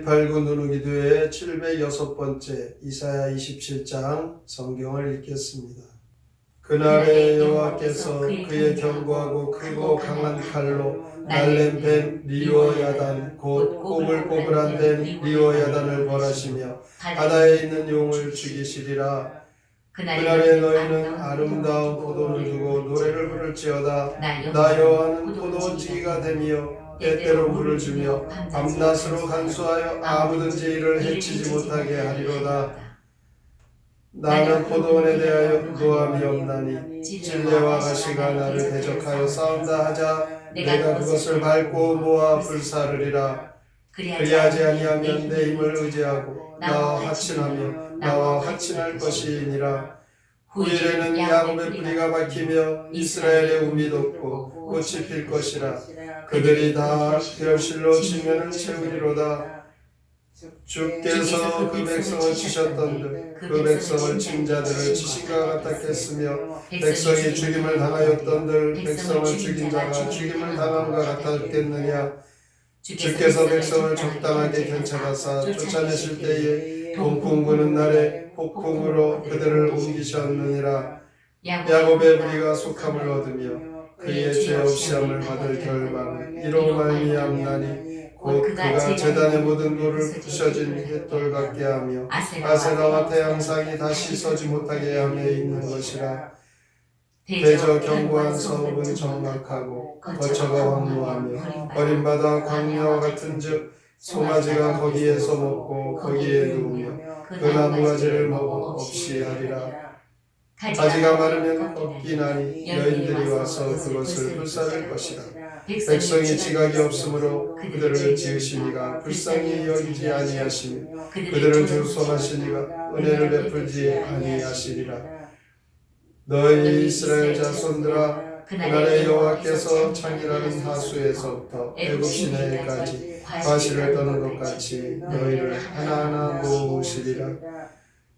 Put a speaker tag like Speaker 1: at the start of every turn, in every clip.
Speaker 1: 189 누누기도의 706번째 이사야 27장 성경을 읽겠습니다. 그날에 여호와께서 그의 견고하고 크고 강한 칼로 날랜 뱀 리오야단 곧 꼬불꼬불한 뱀 리오야단을 벌하시며 바다에 있는 용을 죽이시리라. 그날에 너희는 아름다운 포도를 두고 노래를 부를지어다. 나 여호와는 포도원지기가 되며 때때로 물을 주며 밤낮으로 간수하여 아무든지 이를 해치지 못하게 하리로다. 나는 포도원에 대하여 노함이 없나니 찔레와 가시가 나를 대적하여 싸운다 하자 내가 그것을 밟고 모아 불사르리라. 그리하지 아니하면 내 힘을 의지하고 나와 화친하며 나와 화친할 것이니라. 후일에는 야곱의 뿌리가 박히며 이스라엘의 우미 돋고 꽃이 필 것이라. 그들이 다 결실로 지면을 채우리로다. 주께서 그 백성을 치셨던들 그 백성을 친 자들을 치신가 같았겠으며 백성이 죽임을 당하였던들 백성을 죽인 자가 죽임을 당함과 같았겠느냐. 주께서 백성을 적당하게 견찰하사 쫓아내실 때에 동풍 부는 날에 폭풍으로 그들을 옮기셨느니라. 야곱의 무리가 속함을 얻으며 그의 죄 없이 함을 받을 결과는 이로 말미암나니 곧 그가 제단의 모든 돌을 부셔진 횃돌 같게 하며 아세라와 태양상이 다시 서지 못하게 하며 있는 것이라. 대저 견고한 성읍은 정막하고 거처가 황무하며 어린바다 광야와 같은즉 송아지가 거기에서 먹고 거기에 누우며 그 나무가지를 먹어 없이 하리라. 가지가 마르면 꺾이 나니 여인들이 와서 그것을 불사를 것이라. 백성이 지각이 없으므로 그들을 지으시니가 불쌍히 여기지 아니하시며 그들을 주소하시니가 은혜를 베풀지 아니하시리라. 너희 이스라엘 자손들아, 그날에 여호와께서 창이라는 하수에서부터 애굽 시내까지 과실을 떠는 것 같이 너희를 하나하나 모으시리라.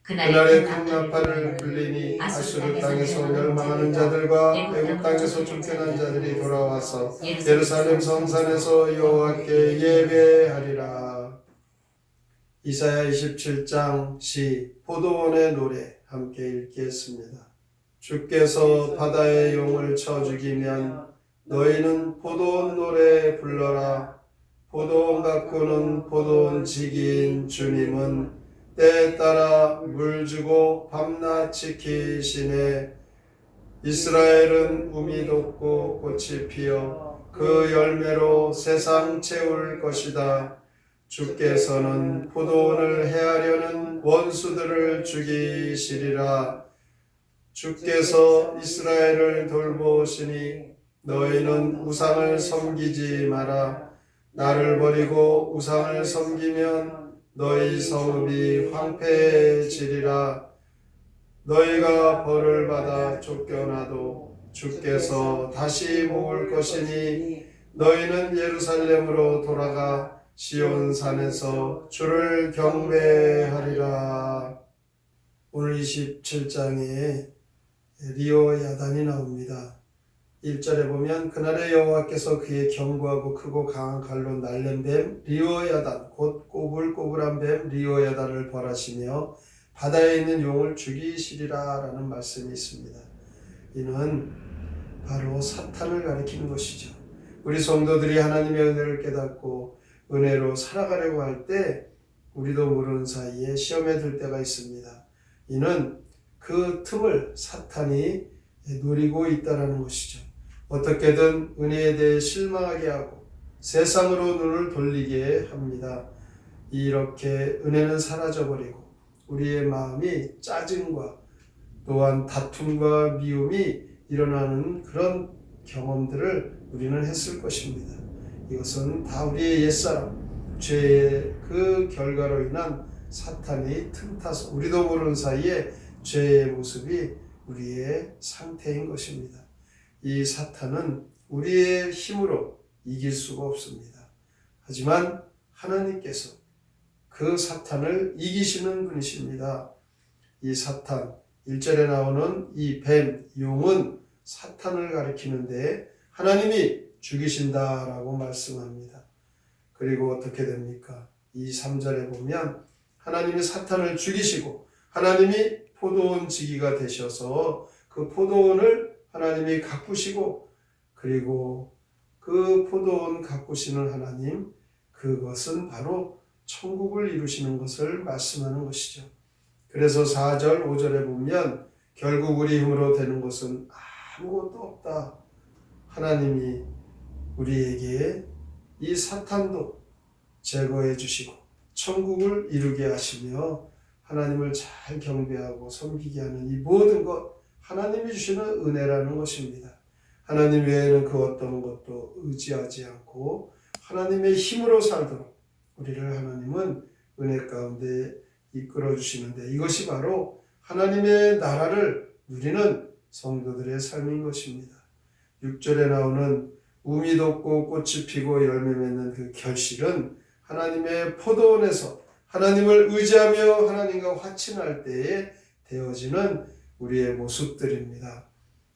Speaker 1: 그날에 큰 나팔을 불리니 아수르 땅에서 멸망하는 자들과 애굽 땅에서 쫓겨난 자들이 돌아와서 예루살렘 성산에서 여호와께 예배하리라. 이사야 27장 시 포도원의 노래 함께 읽겠습니다. 주께서 바다의 용을 쳐 죽이면 너희는 포도원 노래 불러라. 포도원 가꾸는 포도원 지기인 주님은 때에 따라 물 주고 밤낮 지키시네. 이스라엘은 우미 돋고 꽃이 피어 그 열매로 세상 채울 것이다. 주께서는 포도원을 해하려는 원수들을 죽이시리라. 주께서 이스라엘을 돌보시니 너희는 우상을 섬기지 마라. 나를 버리고 우상을 섬기면 너희 성읍이 황폐해지리라. 너희가 벌을 받아 쫓겨나도 주께서 다시 모을 것이니 너희는 예루살렘으로 돌아가 시온 산에서 주를 경배하리라. 오늘 27장에 리오야단이 나옵니다. 1절에 보면 그날에 여호와께서 그의 견고하고 크고 강한 칼로 날랜 뱀 리오야단 곧 꼬불꼬불한 뱀 리오야단을 벌하시며 바다에 있는 용을 죽이시리라 라는 말씀이 있습니다. 이는 바로 사탄을 가리키는 것이죠. 우리 성도들이 하나님의 은혜를 깨닫고 은혜로 살아가려고 할 때 우리도 모르는 사이에 시험에 들 때가 있습니다. 이는 그 틈을 사탄이 노리고 있다는 것이죠. 어떻게든 은혜에 대해 실망하게 하고 세상으로 눈을 돌리게 합니다. 이렇게 은혜는 사라져버리고 우리의 마음이 짜증과 또한 다툼과 미움이 일어나는 그런 경험들을 우리는 했을 것입니다. 이것은 다 우리의 옛사람, 죄의 그 결과로 인한 사탄이 틈타서 우리도 모르는 사이에 죄의 모습이 우리의 상태인 것입니다. 이 사탄은 우리의 힘으로 이길 수가 없습니다. 하지만 하나님께서 그 사탄을 이기시는 분이십니다. 이 사탄, 1절에 나오는 이 뱀, 용은 사탄을 가리키는데 하나님이 죽이신다라고 말씀합니다. 그리고 어떻게 됩니까? 이 3절에 보면 하나님이 사탄을 죽이시고 하나님이 포도원 지기가 되셔서 그 포도원을 하나님이 가꾸시고 그리고 그 포도원 가꾸시는 하나님, 그것은 바로 천국을 이루시는 것을 말씀하는 것이죠. 그래서 4절, 5절에 보면 결국 우리 힘으로 되는 것은 아무것도 없다. 하나님이 우리에게 이 사탄도 제거해 주시고 천국을 이루게 하시며 하나님을 잘 경배하고 섬기게 하는 이 모든 것 하나님이 주시는 은혜라는 것입니다. 하나님 외에는 그 어떤 것도 의지하지 않고 하나님의 힘으로 살도록 우리를 하나님은 은혜 가운데 이끌어 주시는데 이것이 바로 하나님의 나라를 누리는 성도들의 삶인 것입니다. 6절에 나오는 우미 돋고 꽃이 피고 열매 맺는 그 결실은 하나님의 포도원에서 하나님을 의지하며 하나님과 화친할 때에 되어지는 우리의 모습들입니다.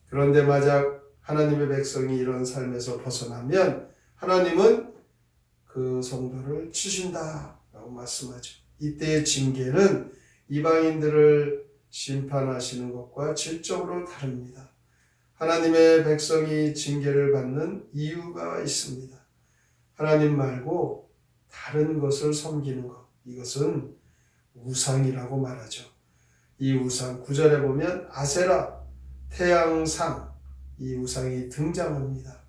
Speaker 1: 그런데 만약 하나님의 백성이 이런 삶에서 벗어나면 하나님은 그 성도를 치신다라고 말씀하죠. 이때의 징계는 이방인들을 심판하시는 것과 질적으로 다릅니다. 하나님의 백성이 징계를 받는 이유가 있습니다. 하나님 말고 다른 것을 섬기는 것, 이것은 우상이라고 말하죠. 이 우상, 9절에 보면 아세라, 태양상, 이 우상이 등장합니다.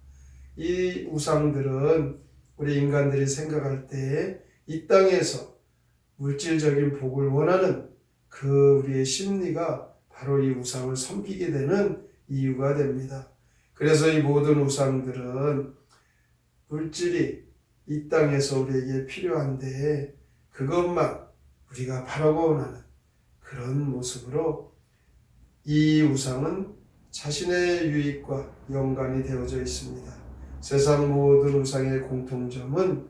Speaker 1: 이 우상들은 우리 인간들이 생각할 때 이 땅에서 물질적인 복을 원하는 그 우리의 심리가 바로 이 우상을 섬기게 되는 이유가 됩니다. 그래서 이 모든 우상들은 물질이 이 땅에서 우리에게 필요한데 그것만 우리가 바라고 원하는 그런 모습으로 이 우상은 자신의 유익과 연관이 되어져 있습니다. 세상 모든 우상의 공통점은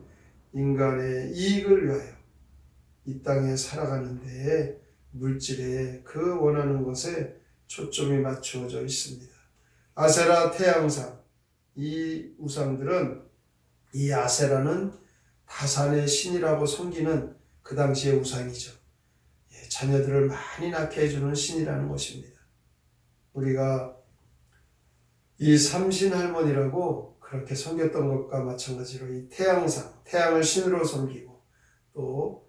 Speaker 1: 인간의 이익을 위하여 이 땅에 살아가는 데에 물질에 그 원하는 것에 초점이 맞추어져 있습니다. 아세라 태양상, 이 우상들은 이 아세라는 다산의 신이라고 섬기는 그 당시의 우상이죠. 자녀들을 많이 낳게 해주는 신이라는 것입니다. 우리가 이 삼신할머니라고 그렇게 섬겼던 것과 마찬가지로 이 태양상, 태양을 신으로 섬기고 또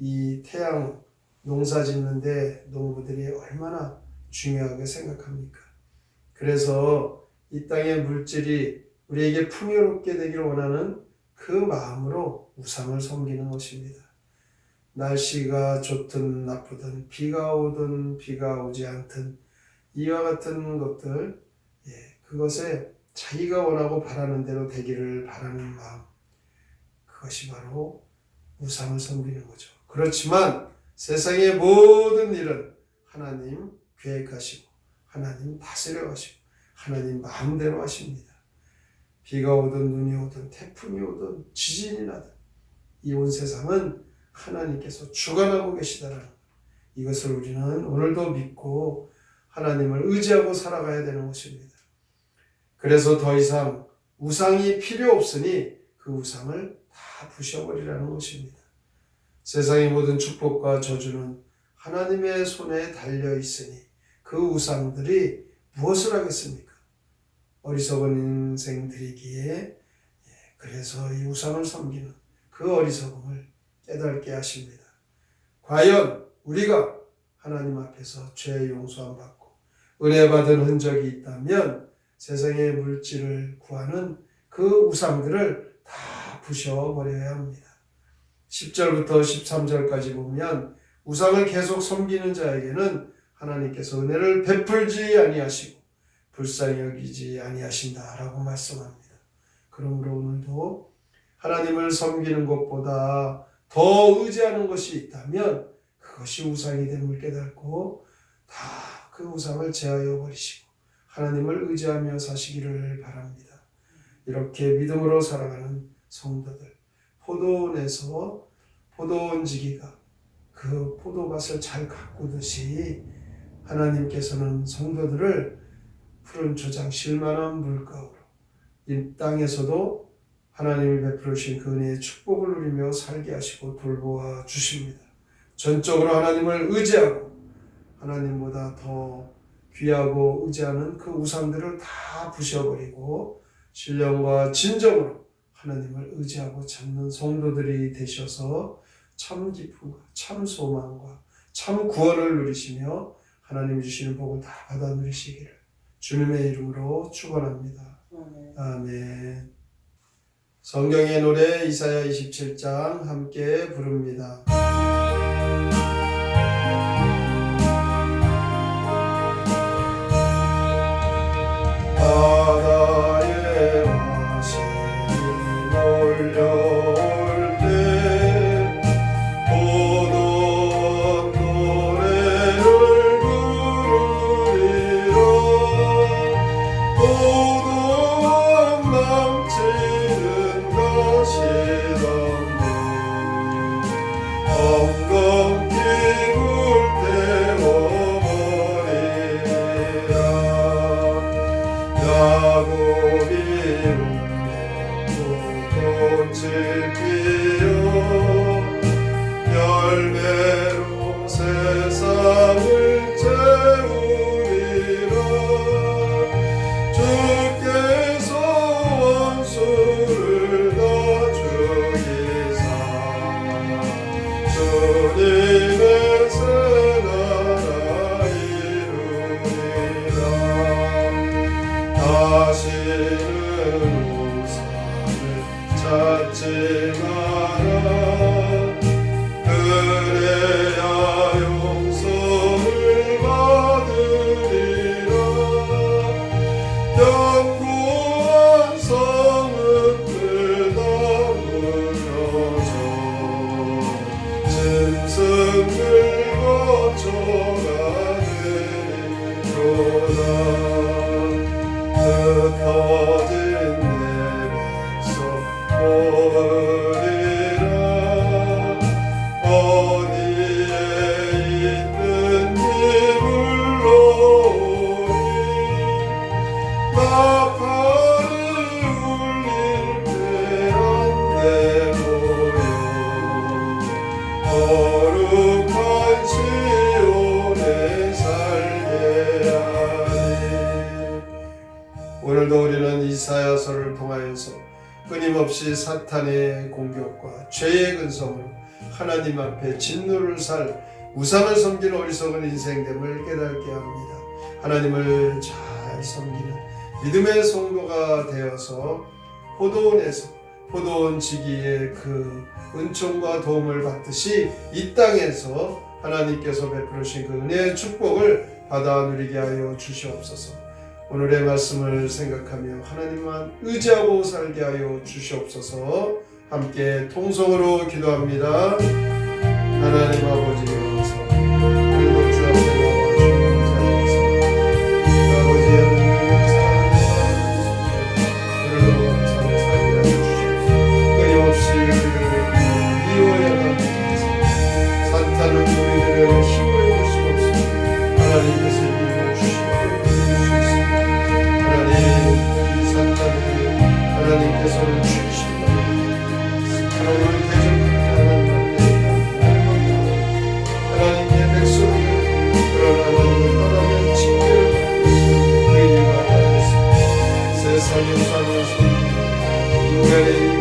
Speaker 1: 이 태양 농사 짓는데 농부들이 얼마나 중요하게 생각합니까? 그래서 이 땅의 물질이 우리에게 풍요롭게 되기를 원하는 그 마음으로 우상을 섬기는 것입니다. 날씨가 좋든 나쁘든 비가 오든 비가 오지 않든 이와 같은 것들, 그것에 자기가 원하고 바라는 대로 되기를 바라는 마음, 그것이 바로 우상을 섬기는 거죠. 그렇지만 세상의 모든 일은 하나님 계획하시고 하나님 다스려 가시고 하나님 마음대로 하십니다. 비가 오든 눈이 오든 태풍이 오든 지진이 나든 이 온 세상은 하나님께서 주관하고 계시다는 것, 이것을 우리는 오늘도 믿고 하나님을 의지하고 살아가야 되는 것입니다. 그래서 더 이상 우상이 필요 없으니 그 우상을 다 부셔버리라는 것입니다. 세상의 모든 축복과 저주는 하나님의 손에 달려 있으니 그 우상들이 무엇을 하겠습니까? 어리석은 인생들이기에 그래서 이 우상을 섬기는 그 어리석음을 깨닫게 하십니다. 과연 우리가 하나님 앞에서 죄 용서함 받고 은혜 받은 흔적이 있다면 세상의 물질을 구하는 그 우상들을 다 부셔버려야 합니다. 10절부터 13절까지 보면 우상을 계속 섬기는 자에게는 하나님께서 은혜를 베풀지 아니하시고 불쌍히 여기지 아니하신다라고 말씀합니다. 그러므로 오늘도 하나님을 섬기는 것보다 더 의지하는 것이 있다면 그것이 우상이 됨을 깨닫고 다 그 우상을 제하여 버리시고 하나님을 의지하며 사시기를 바랍니다. 이렇게 믿음으로 살아가는 성도들, 포도원에서 포도원 지기가 그 포도밭을 잘 가꾸듯이 하나님께서는 성도들을 푸른 초장 쉴만한 물가로 이 땅에서도 하나님이 베풀어 주신 그 은혜의 축복을 누리며 살게 하시고 돌보아 주십니다. 전적으로 하나님을 의지하고 하나님보다 더 귀하고 의지하는 그 우상들을 다 부셔버리고 신령과 진정으로 하나님을 의지하고 찾는 성도들이 되셔서 참 기쁨과 참 소망과 참 구원을 누리시며 하나님이 주시는 복을 다 받아 누리시기를 주님의 이름으로 축원합니다. 아멘. 성경의 노래 이사야 27장 함께 부릅니다. 바다에 화신이 몰려올 때 포도원 노래를 부르리라. 포도원 넘치는 것이던데 엉겅히 불태워버리라. 야곱이 꽃을 피워 열매로 세상을 채우리라. 주께서 원수를 다 죽이사 주님의 새 나라 이루리라. 다시는 우상을 찾지 마라. 그래야 용서를 받으리라. 견고한 성읍들 다 무너져 짐승들 거쳐가느니로다. 흩어진 내 백성 모으리라. 어디에 있든지 불러오리. 나팔이 울릴 때 한데 모여 거룩한 시온에 살게 하리. 오늘도 우리는 이사야서를 통하여서 끊임없이 사탄의 공격과 죄의 근성으로 하나님 앞에 진노를 살 우상을 섬기는 어리석은 인생됨을 깨닫게 합니다. 하나님을 잘 섬기는 믿음의 성도가 되어서 포도원에서 포도원 지기의 그 은총과 도움을 받듯이 이 땅에서 하나님께서 베풀어 주신 그 은혜의 축복을 받아 누리게 하여 주시옵소서. 오늘의 말씀을 생각하며 하나님만 의지하고 살게 하여 주시옵소서. 함께 통성으로 기도합니다. 하나님 아버지여서 오늘도 주 앞에 나와 주님을 찬양해서 아버지의 능력을 사랑하는 오늘도 감사를 살게 하여 주시옵소서. 끊임없이 미워야 합니다. 사탄은 우리들의 힘을 볼 수 없습니다. 하나님께서 힘을 주시고 하나님께서는 주이신다. 하나님을 대적하는 하나님의 백성을 그러나 하나님을 떠나면 징계를 받는 그 이유가 다르습니다. 세상의 우상을 섬기고 인간의